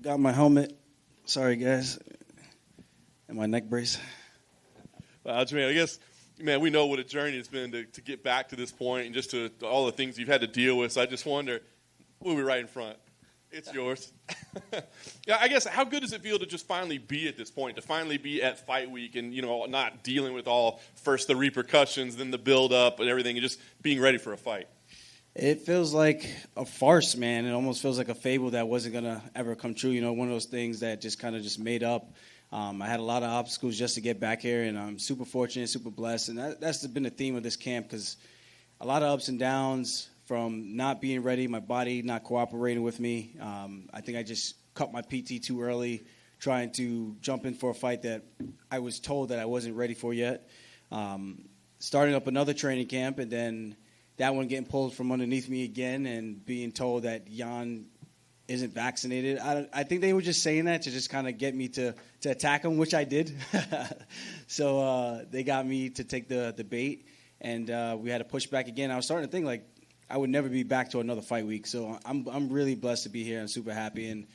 Got my helmet. Sorry, guys. And my neck brace. Aljamain, I guess, man, we know what a journey it's been to get back to this point and just to all the things you've had to deal with. So I just wonder, we'll be right in front. It's yours. Yeah, I guess, how good does it feel to just finally be at this point, to finally be at fight week and, not dealing with all, first the repercussions, then the build-up and everything, and just being ready for a fight? It feels like a farce, man. It almost feels like a fable that wasn't going to ever come true. One of those things that just kind of just made up. I had a lot of obstacles just to get back here, and I'm super fortunate, super blessed. And that's been the theme of this camp, because a lot of ups and downs from not being ready, my body not cooperating with me. I think I just cut my PT too early, trying to jump in for a fight that I was told that I wasn't ready for yet. Starting up another training camp, and then that one getting pulled from underneath me again, and being told that Jan isn't vaccinated. I think they were just saying that to just kind of get me to attack him, which I did. So they got me to take the bait, and we had to push back again. I was starting to think, like, I would never be back to another fight week. So I'm really blessed to be here. I'm super happy and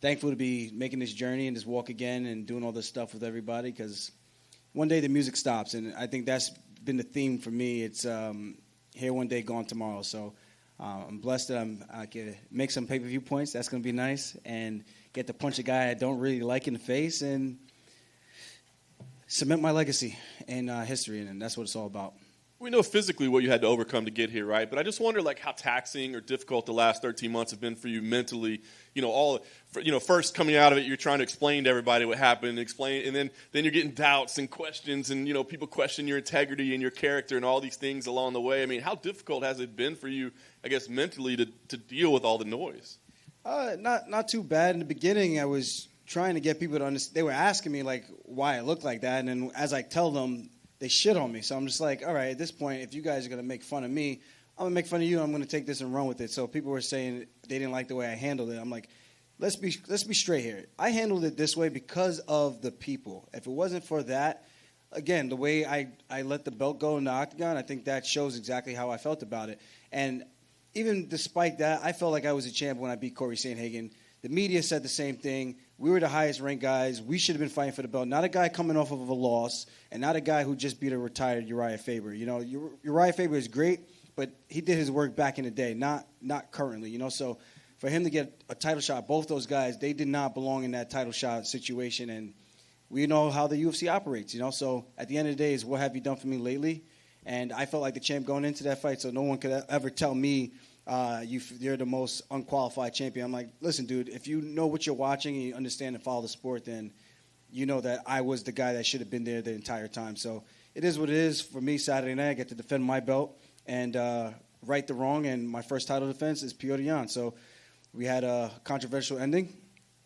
thankful to be making this journey and this walk again and doing all this stuff with everybody, because one day the music stops, and I think that's been the theme for me. It's here one day, gone tomorrow. So I'm blessed that I can make some pay-per-view points. That's going to be nice. And get to punch a guy I don't really like in the face and cement my legacy and history. And that's what it's all about. We know physically what you had to overcome to get here, right? But I just wonder, like, how taxing or difficult the last 13 months have been for you mentally. First coming out of it, you're trying to explain to everybody what happened, and then you're getting doubts and questions, and people question your integrity and your character and all these things along the way. I mean, how difficult has it been for you, I guess, mentally to deal with all the noise? Not too bad. In the beginning, I was trying to get people to understand. They were asking me, like, why I look like that, and then as I tell them, they shit on me. So I'm just like, all right, at this point, if you guys are going to make fun of me, I'm going to make fun of you. I'm going to take this and run with it. So people were saying they didn't like the way I handled it. I'm like, let's be straight here. I handled it this way because of the people. If it wasn't for that, again, the way I let the belt go in the Octagon, I think that shows exactly how I felt about it. And even despite that, I felt like I was a champ when I beat Corey Sandhagen. The media said the same thing. We were the highest-ranked guys. We should have been fighting for the belt. Not a guy coming off of a loss, and not a guy who just beat a retired Uriah Faber. Uriah Faber is great, but he did his work back in the day, not currently. So for him to get a title shot, both those guys, they did not belong in that title shot situation, and we know how the UFC operates. So at the end of the day, is what have you done for me lately? And I felt like the champ going into that fight, so no one could ever tell me you're the most unqualified champion. I'm like, listen, dude, if you know what you're watching and you understand and follow the sport, then you know that I was the guy that should have been there the entire time. So it is what it is. For me, Saturday night, I get to defend my belt and right the wrong, and my first title defense is Petr Yan. So we had a controversial ending.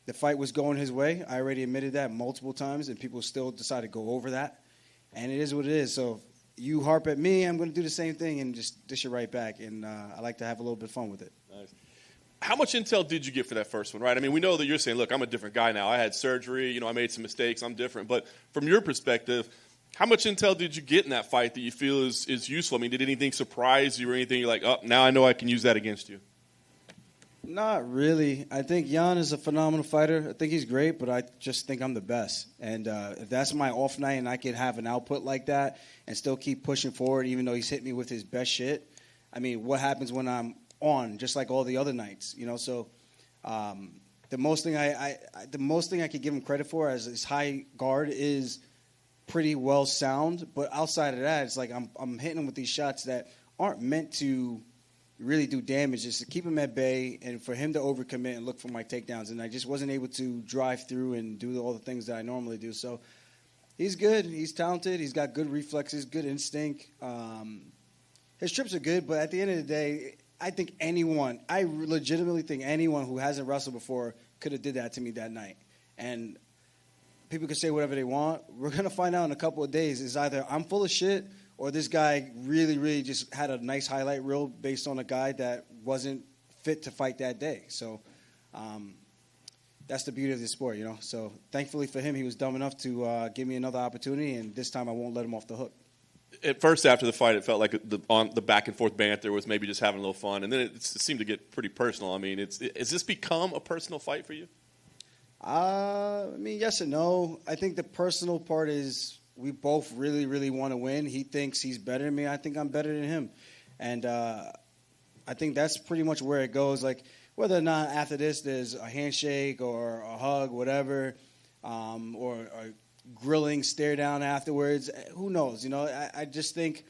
The fight was going his way. I already admitted that multiple times, and people still decided to go over that. And it is what it is. So you harp at me, I'm going to do the same thing and just dish it right back. And I like to have a little bit of fun with it. Nice. How much intel did you get for that first one, right? I mean, we know that you're saying, look, I'm a different guy now. I had surgery. I made some mistakes. I'm different. But from your perspective, how much intel did you get in that fight that you feel is useful? I mean, did anything surprise you or anything you're like, oh, now I know I can use that against you? Not really. I think Jan is a phenomenal fighter. I think he's great, but I just think I'm the best. And if that's my off night and I could have an output like that and still keep pushing forward even though he's hit me with his best shit, I mean, what happens when I'm on, just like all the other nights? So the most thing I could give him credit for as his high guard is pretty well sound. But outside of that, it's like I'm hitting him with these shots that aren't meant to really do damage, just to keep him at bay and for him to overcommit and look for my takedowns. And I just wasn't able to drive through and do all the things that I normally do. So he's good. He's talented. He's got good reflexes, good instinct. His trips are good, but at the end of the day, I legitimately think anyone who hasn't wrestled before could have did that to me that night. And people can say whatever they want. We're going to find out in a couple of days. It's either I'm full of shit or this guy really, really just had a nice highlight reel based on a guy that wasn't fit to fight that day. So that's the beauty of this sport, So thankfully for him, he was dumb enough to give me another opportunity, and this time I won't let him off the hook. At first, after the fight, it felt like the back-and-forth banter was maybe just having a little fun, and then it seemed to get pretty personal. I mean, has this become a personal fight for you? I mean, yes and no. I think the personal part is we both really, really want to win. He thinks he's better than me. I think I'm better than him. And I think that's pretty much where it goes. Like, whether or not after this there's a handshake or a hug, whatever, or a grilling stare down afterwards, who knows? You know, I just think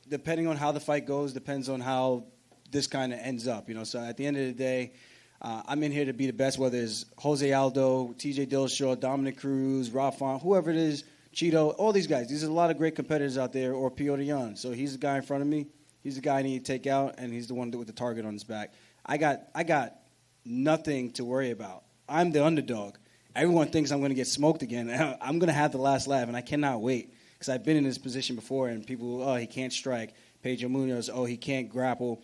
depending on how the fight goes, depends on how this kind of ends up. You know, so at the end of the day, I'm in here to be the best, whether it's Jose Aldo, TJ Dillashaw, Dominic Cruz, Rafa, whoever it is, Cheeto, all these guys. These are a lot of great competitors out there, or Petr Yan. So he's the guy in front of me. He's the guy I need to take out, and he's the one with the target on his back. I got nothing to worry about. I'm the underdog. Everyone thinks I'm going to get smoked again. I'm going to have the last laugh, and I cannot wait because I've been in this position before, and people, oh, he can't strike. Pedro Munoz, oh, he can't grapple.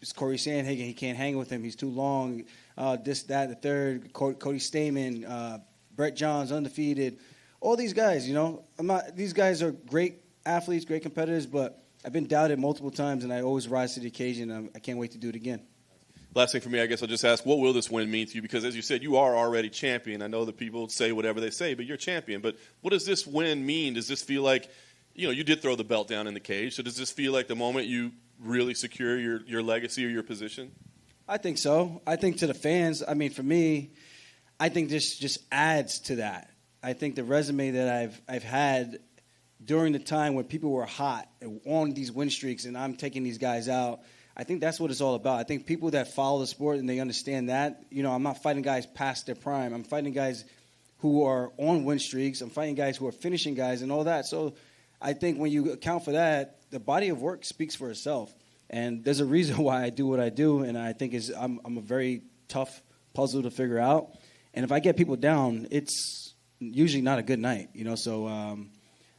It's Corey Sandhagen, he can't hang with him. He's too long. This, that, the third. Cody Stamen, Brett Johns, undefeated. All these guys, you know. These guys are great athletes, great competitors, but I've been doubted multiple times, and I always rise to the occasion. I can't wait to do it again. Last thing for me, I guess I'll just ask, what will this win mean to you? Because as you said, you are already champion. I know that people say whatever they say, but you're champion. But what does this win mean? Does this feel like, you know, you did throw the belt down in the cage, so does this feel like the moment you really secure your legacy or your position? I think so. I think to the fans, I mean, for me, I think this just adds to that. I think the resume that I've had during the time when people were hot and on these win streaks and I'm taking these guys out, I think that's what it's all about. I think people that follow the sport and they understand that, you know, I'm not fighting guys past their prime. I'm fighting guys who are on win streaks. I'm fighting guys who are finishing guys and all that. So I think when you account for that, the body of work speaks for itself. And there's a reason why I do what I do, and I think I'm a very tough puzzle to figure out. And if I get people down, it's usually not a good night, you know. So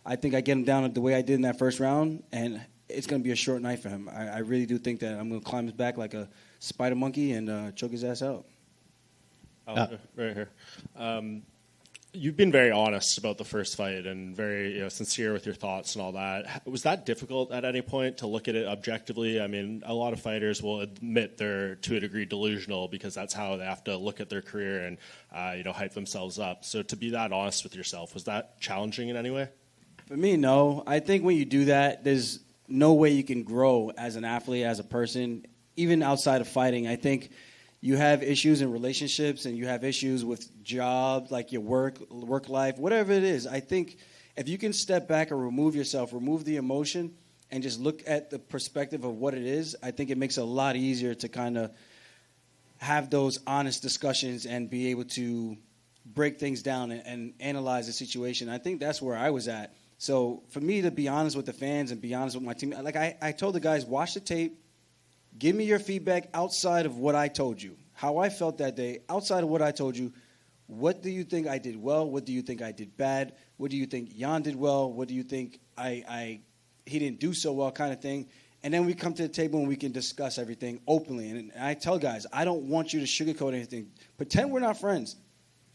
I think I get him down the way I did in that first round, and it's going to be a short night for him. I really do think that I'm going to climb his back like a spider monkey and choke his ass out. Right here. You've been very honest about the first fight and very sincere with your thoughts and all that. Was that difficult at any point to look at it objectively? I mean, a lot of fighters will admit they're to a degree delusional because that's how they have to look at their career and hype themselves up. So to be that honest with yourself, was that challenging in any way? For me, no. I think when you do that, there's no way you can grow as an athlete, as a person, even outside of fighting. I think you have issues in relationships and you have issues with jobs, like your work life, whatever it is. I think if you can step back and remove yourself, remove the emotion, and just look at the perspective of what it is, I think it makes it a lot easier to kind of have those honest discussions and be able to break things down and analyze the situation. I think that's where I was at. So for me to be honest with the fans and be honest with my team, like I told the guys, watch the tape, give me your feedback outside of what I told you, how I felt that day, outside of what I told you. What do you think I did well? What do you think I did bad? What do you think Jan did well? What do you think he didn't do so well, kind of thing? And then we come to the table and we can discuss everything openly. And I tell guys, I don't want you to sugarcoat anything. Pretend we're not friends.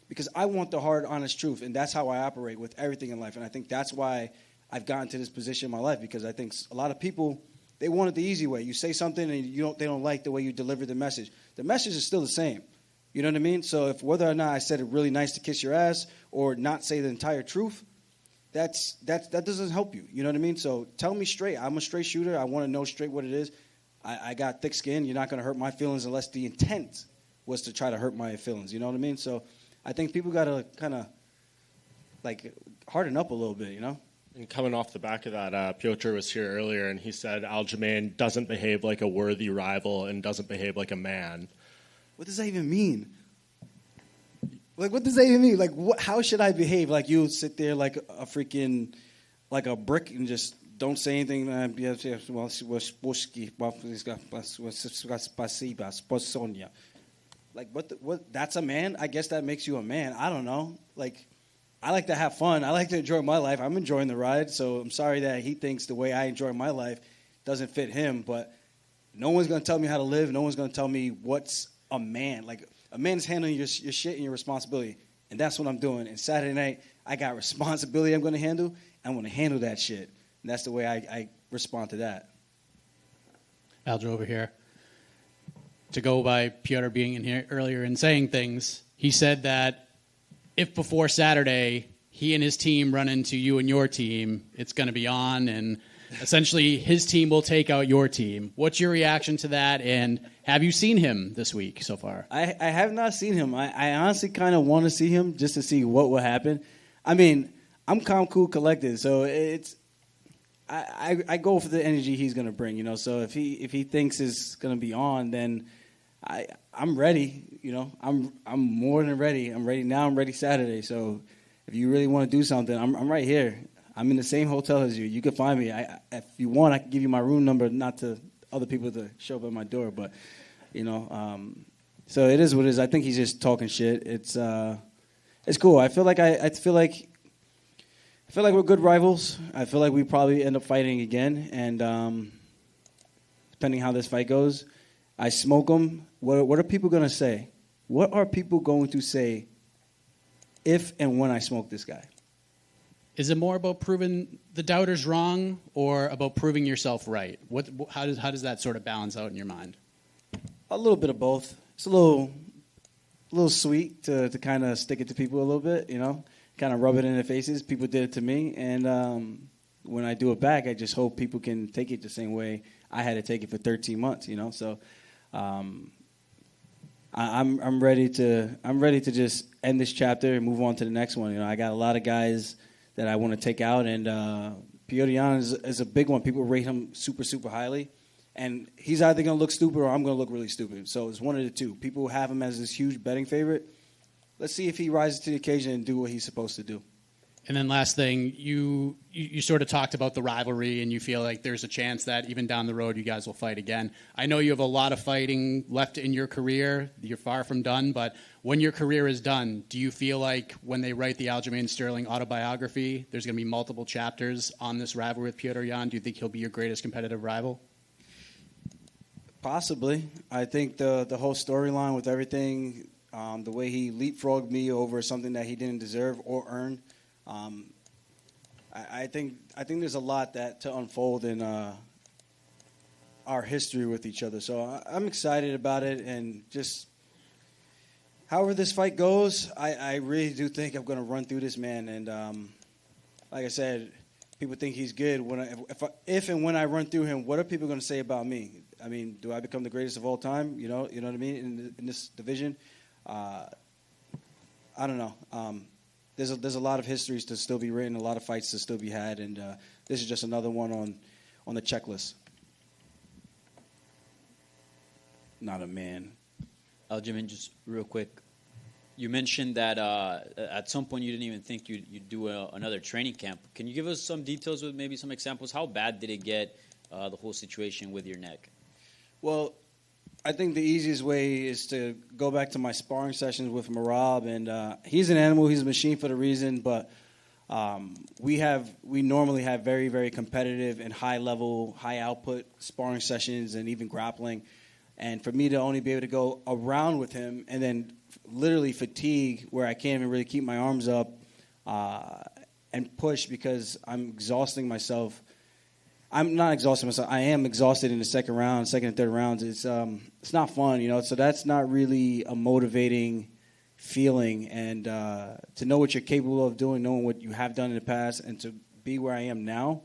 Because I want the hard, honest truth, and that's how I operate with everything in life. And I think that's why I've gotten to this position in my life, because I think a lot of people, they want it the easy way. You say something and they don't like the way you deliver the message. The message is still the same. You know what I mean? So if whether or not I said it really nice to kiss your ass or not say the entire truth, that doesn't help you. You know what I mean? So tell me straight. I'm a straight shooter. I want to know straight what it is. I got thick skin. You're not going to hurt my feelings unless the intent was to try to hurt my feelings. You know what I mean? So I think people got to kind of like harden up a little bit, you know? And coming off the back of that, Petr was here earlier, and he said Aljamain doesn't behave like a worthy rival and doesn't behave like a man. What does that even mean? Like, what does that even mean? Like, how should I behave? Like, you sit there like a freaking, like a brick and just don't say anything? Like, what? That's a man? I guess that makes you a man. I don't know. Like, I like to have fun. I like to enjoy my life. I'm enjoying the ride, so I'm sorry that he thinks the way I enjoy my life doesn't fit him. But no one's going to tell me how to live. No one's going to tell me what's a man. Like, a man's handling your shit and your responsibility, and that's what I'm doing. And Saturday night, I got responsibility I'm going to handle. I'm going to handle that shit, and that's the way I respond to that. Aljo over here. To go by Petr being in here earlier and saying things, he said that if before Saturday he and his team run into you and your team, it's going to be on, and essentially his team will take out your team. What's your reaction to that, and have you seen him this week so far? I have not seen him. I honestly kind of want to see him just to see what will happen. I mean, I'm calm, cool, collected, so it's I go for the energy he's going to bring, you know. So if he thinks it's going to be on, then I'm ready, you know. I'm more than ready. I'm ready now. I'm ready Saturday. So if you really want to do something, I'm right here. I'm in the same hotel as you. You can find me. If you want, I can give you my room number, not to other people to show up at my door, but you know. So it is what it is. I think he's just talking shit. It's cool. I feel like we're good rivals. I feel like we probably end up fighting again, and depending how this fight goes, I smoke him. What are people going to say? What are people going to say if and when I smoke this guy? Is it more about proving the doubters wrong or about proving yourself right? How does that sort of balance out in your mind? A little bit of both. It's a little sweet to kind of stick it to people a little bit, you know, kind of rub it in their faces. People did it to me, and when I do it back, I just hope people can take it the same way I had to take it for 13 months, you know. So I'm ready to just end this chapter and move on to the next one. You know, I got a lot of guys that I want to take out, and Petr Yan is a big one. People rate him super, super highly, and he's either going to look stupid or I'm going to look really stupid. So it's one of the two. People have him as this huge betting favorite. Let's see if he rises to the occasion and do what he's supposed to do. And then last thing, you sort of talked about the rivalry, and you feel like there's a chance that even down the road you guys will fight again. I know you have a lot of fighting left in your career. You're far from done, but when your career is done, do you feel like when they write the Aljamain Sterling autobiography, there's going to be multiple chapters on this rivalry with Petr Yan? Do you think he'll be your greatest competitive rival? Possibly. I think the whole storyline with everything, the way he leapfrogged me over something that he didn't deserve or earn, I think there's a lot to unfold in our history with each other. So I'm excited about it, and just however this fight goes, I really do think I'm going to run through this man. And like I said, people think he's good. If and when I run through him, what are people going to say about me? I mean, do I become the greatest of all time? You know what I mean? In this division, I don't know. There's a lot of histories to still be written, a lot of fights to still be had, and this is just another one on the checklist. Not a man. Aljamain, just real quick, you mentioned that at some point you didn't even think you'd do another training camp. Can you give us some details with maybe some examples? How bad did it get, the whole situation with your neck? Well, I think the easiest way is to go back to my sparring sessions with Marab, and he's an animal. He's a machine for the reason, but we normally have very, very competitive and high-level, high-output sparring sessions and even grappling. And for me to only be able to go around with him and then literally fatigue where I can't even really keep my arms up and push because I'm exhausting myself. I'm not exhausting myself. I am exhausted in the second and third rounds. It's not fun, you know. So that's not really a motivating feeling. And to know what you're capable of doing, knowing what you have done in the past, and to be where I am now,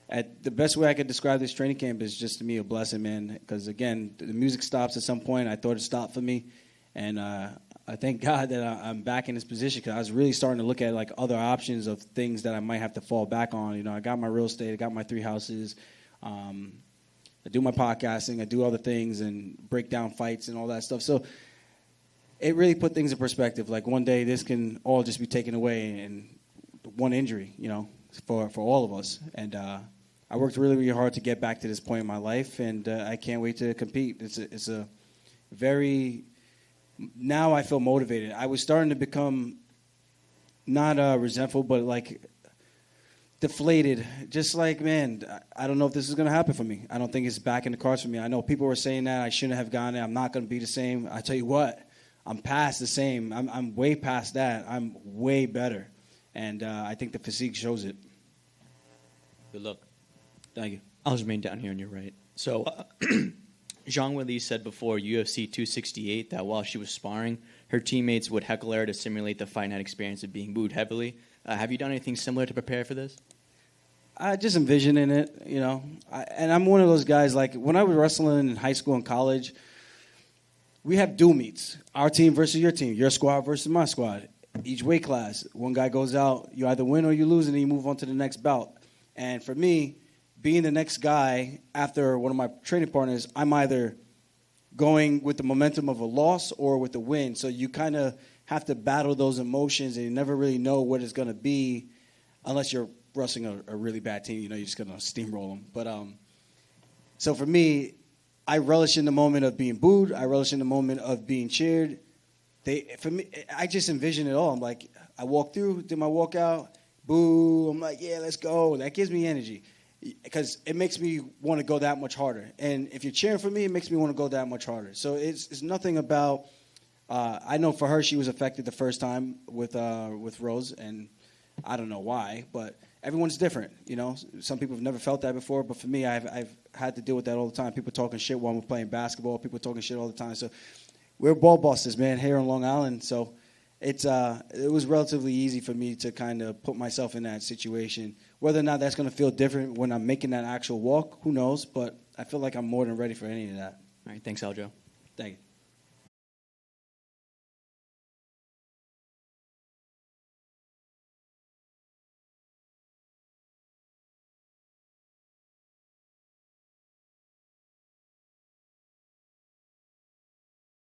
the best way I could describe this training camp is just to me a blessing, man. Because again, the music stops at some point. I thought it stopped for me, and I thank God that I'm back in this position because I was really starting to look at like other options of things that I might have to fall back on. You know, I got my real estate, I got my 3 houses, I do my podcasting, I do other things and break down fights and all that stuff. So it really put things in perspective. Like one day this can all just be taken away and one injury, you know, for all of us. And I worked really, really hard to get back to this point in my life, and I can't wait to compete. It's a very... Now I feel motivated. I was starting to become not resentful, but like deflated. Just like, man, I don't know if this is going to happen for me. I don't think it's back in the cards for me. I know people were saying that I shouldn't have gone there. I'm not going to be the same. I tell you what, I'm past the same. I'm way past that. I'm way better, and I think the physique shows it. Good luck. Thank you. Aljamain down here on your right. So Zhang Weili said before UFC 268 that while she was sparring, her teammates would heckle her to simulate the fight night experience of being booed heavily. Have you done anything similar to prepare for this? I just envisioning it, you know. And I'm one of those guys, like, when I was wrestling in high school and college, we have dual meets. Our team versus your team. Your squad versus my squad. Each weight class. One guy goes out, you either win or you lose, and then you move on to the next bout. And for me, being the next guy after one of my training partners, I'm either going with the momentum of a loss or with the win. So you kind of have to battle those emotions, and you never really know what it's going to be unless you're wrestling a really bad team. You know, you're just going to steamroll them. But so for me, I relish in the moment of being booed. I relish in the moment of being cheered. For me, I just envision it all. I'm like, I walk through, did my walkout, boo. I'm like, yeah, let's go. That gives me energy because it makes me want to go that much harder. And if you're cheering for me, it makes me want to go that much harder. So it's nothing about. I know for her, she was affected the first time with Rose, and I don't know why, but everyone's different, you know. Some people have never felt that before, but for me, I've had to deal with that all the time. People talking shit while we're playing basketball. People talking shit all the time. So we're ball busters, man, here on Long Island. So it was relatively easy for me to kind of put myself in that situation. Whether or not that's going to feel different when I'm making that actual walk, who knows? But I feel like I'm more than ready for any of that. All right, thanks, Aljo. Thank you.